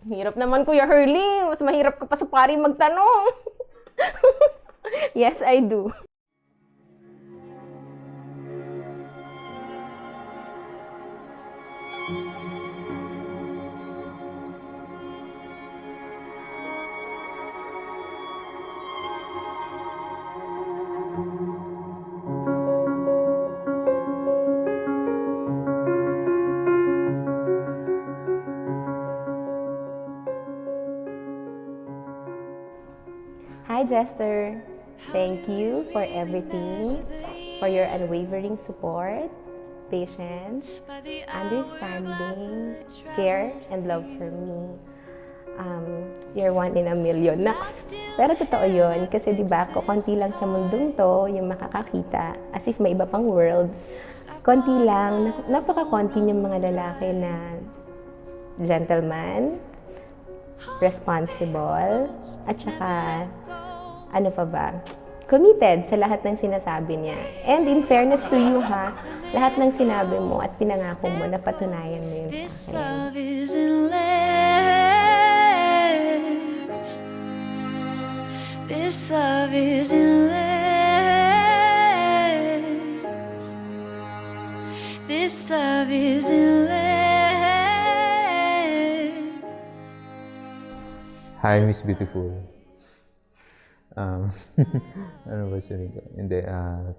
Hirap naman, Kuya Hurley. Mas mahirap ka pa sa pari magtanong. Yes, I do. Hi, Jester. Thank you for everything, for your unwavering support, patience, understanding, care, and love for me. You're one in a million. Pero totoo yun, kasi diba, konti lang sa mundong to yung makakakita, as if may iba pang world. Konti lang, napaka-konti yung mga lalaki na gentleman, responsible, at saka, ano pa ba, committed sa lahat ng sinasabi niya. And in fairness to you ha, lahat ng sinabi mo at pinangako mo, napatunayan mo yun sa akin. This love is endless. This love is endless. Hi, Miss Beautiful. Ano ba sabihin ko? Hindi,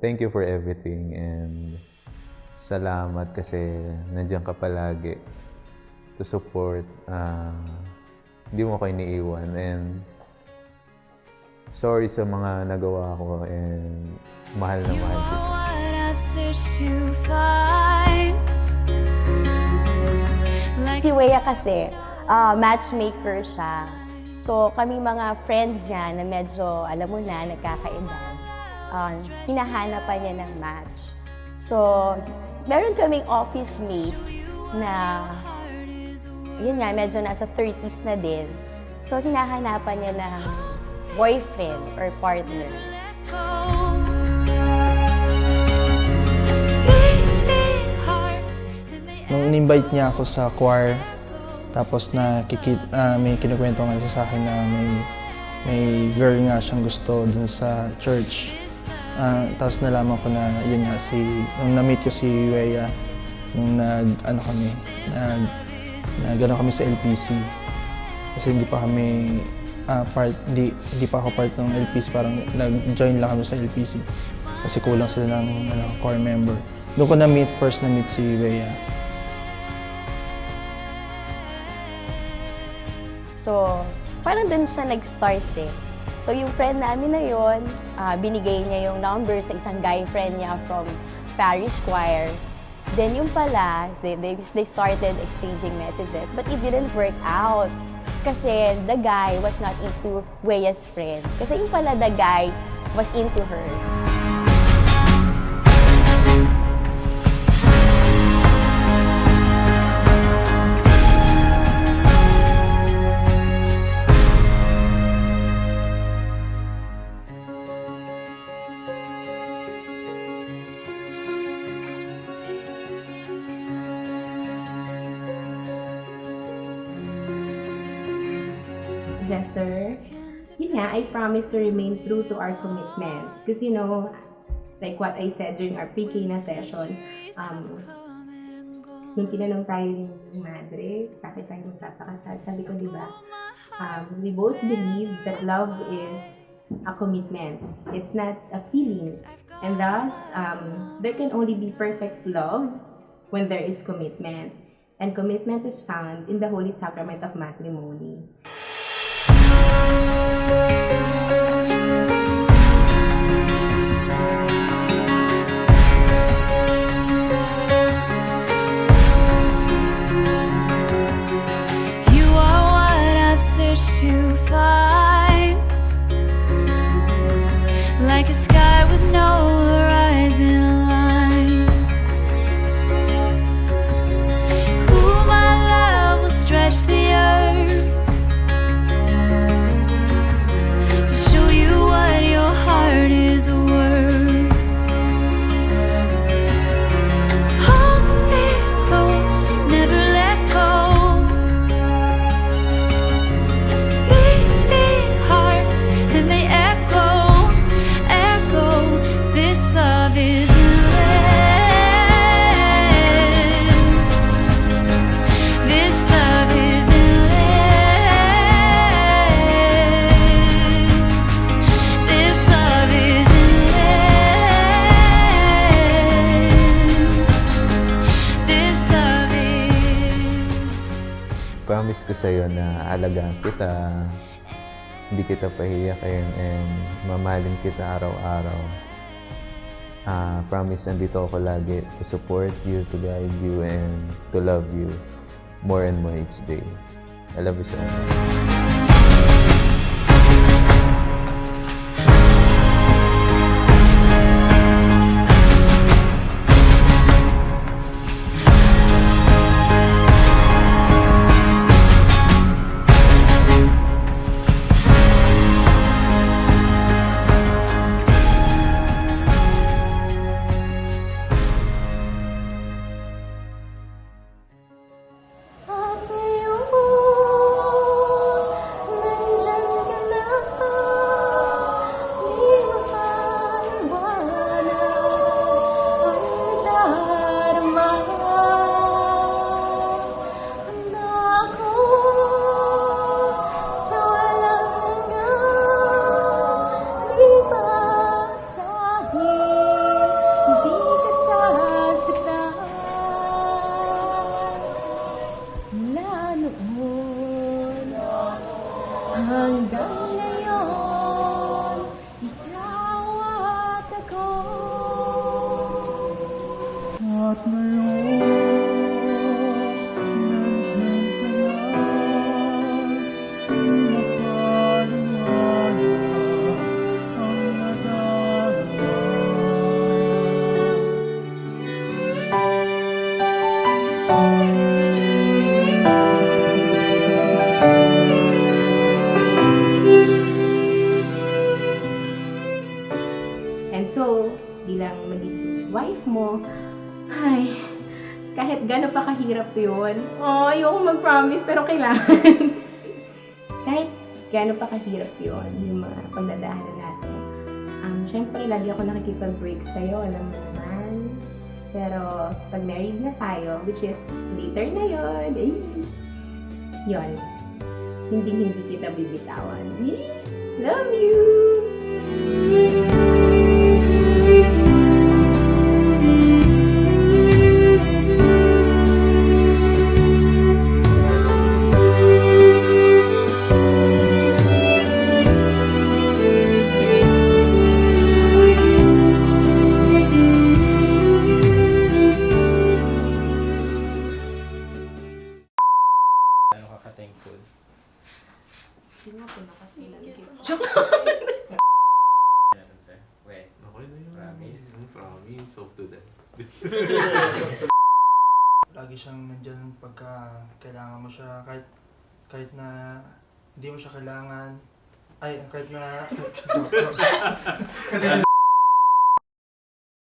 thank you for everything and salamat kasi nandiyan ka palagi to support. Hindi mo ako iniiwan and sorry sa mga nagawa ko and mahal na mahal kita. What I've searched to find. Si Wea kasi, matchmaker siya. So, kami mga friends niya na medyo, alam mo na, nagkakaedad, hinahanap niya ng match. So, meron kaming office mate na, yun nga, medyo nasa 30s na din. So, hinahanapan niya ng boyfriend or partner. Nung in-invite niya ako sa choir, tapos may kinukwento nga siya sa akin na may girl nga siyang gusto dun sa church. Tapos nalaman ko na yun nga, nung na-meet ko si Wea, nung nag-ano kami sa LPC. Kasi hindi pa ako part ng LPC, parang nag-join lang kami sa LPC. Kasi kulang sila ng core member. Doon ko first na-meet si Wea. So, parang dun siya nag-start eh. So, yung friend namin na yun, binigay niya yung number sa isang guy friend niya from parish choir. Then yung pala, they started exchanging messages, but it didn't work out. Kasi the guy was not into Wea's friend. Kasi yung pala the guy was into her. Jester, yun nga, I promise to remain true to our commitment. Because you know, like what I said during our PK na session, nung tinanong tayo ng madre, bakit tayo magpapakasal, sabi ko, di ba, we both believe that love is a commitment. It's not a feeling. And thus, there can only be perfect love when there is commitment. And commitment is found in the Holy Sacrament of Matrimony. You are what I've searched to find. Like a sky with no horizon line. Who my love will stretch the earth. sa'yo na alagaan kita, hindi kita pahiyakin, and mamahalin kita araw-araw. Promise, nandito ako lagi to support you, to guide you, and to love you more and more each day. I love you so much. At ngayon, nandyan ka na, di mapaliwanag ang nadarama. Handa ako sa walang hanggan, di basahin, di ka sasaktan. Mula noon hanggang ngayon, ikaw at ako. At ngayon, nandyan ka na, mapaliwanag ang nadarama. And so, bilang magiging wife mo, ay, kahit gano'n pa kahirap yun, ayoko mag-promise, pero kailangan. Kahit gano'n pa kahirap yun, yung mga pagdadahanan natin. Siyempre, lagi ako nakikipag-break sa'yo, alam mo naman. Pero, pag married na tayo, which is later na yun, yun, hindi kita bibitawan. Love you! Ano ka ka-thankful? Ano sir? Wait, Okay na yun. Promise? Promise. Hope to that. Lagi siyang nandyan pagka kailangan mo siya, kahit na hindi mo siya kailangan, ay, kahit na